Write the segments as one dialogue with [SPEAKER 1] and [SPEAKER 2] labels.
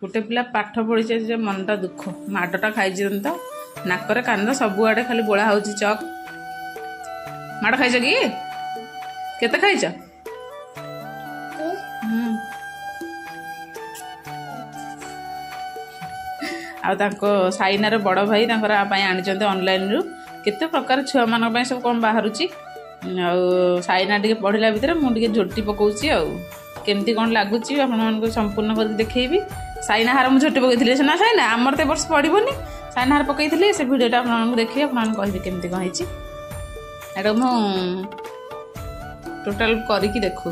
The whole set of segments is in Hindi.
[SPEAKER 1] गोटे पिला पाठ पढ़ी जे मनटा दुख माडटा खाई तो नाकरे कान सबुआडे खाली बोला हो चक माड़ खाइछ कि केते खाइछ साइनार बड़ भाई आनी ऑनलाइन रु केते प्रकार छुआ मान सब कौन बाहर साइना टे पढ़ला भितर मुझे झोटी पकाउची केमती कौन लगुच आप संपूर्ण कर देखी साइना हार मुझे झोटी पकई सीना साइना आमर तो वर्ष पड़ोनी साइना हार पकई से भिडियोटा आप देखिए आप कहे केमती कौन है मु टोटाल करके देखा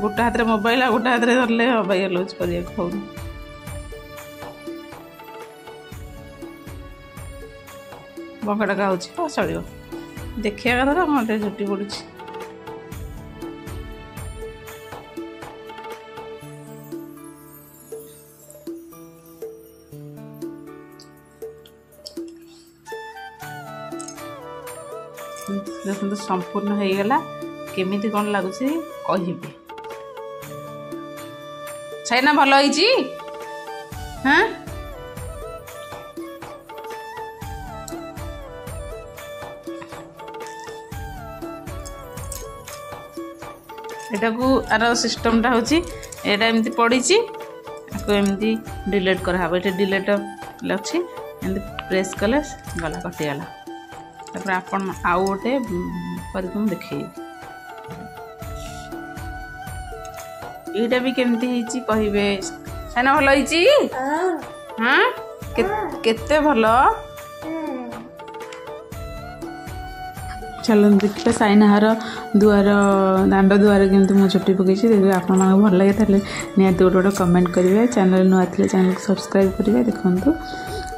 [SPEAKER 1] गोटे हाथ में मोबाइल आ गोटे हाथ में धरले अबाइया लूज कर बंकाटा खाऊँ चलो देखिए कथा तो मोटे झुटी पड़ी देखो संपूर्ण हो गला केमिति कौन लगुच कह साइना भल होइची हाँ एटा को आर सिस्टमटा होची एटा एमती पड़ी एमती डिलीट कराब ये डिलीट अच्छी एमती प्रेस कले गला कटिगला तापर आपण आउ गोटे करके देखे ये केमती कहे साइना भल हाँ केते भल चलो देखिए साइना हार दुआर दांड दुआर केमती मो झोटी पकई देखिए आप भल लगे निहाती गोटे गोटे कमेंट करेंगे चैनल नुआ थे चैनल को सब्सक्राइब करेंगे देखो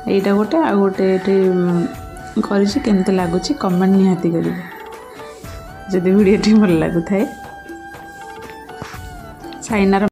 [SPEAKER 1] यहीटा गोटे आ गोटे ये केमती लगुच कमेंट निहाती करेंगे जदि वीडियो भल लगुए साइनार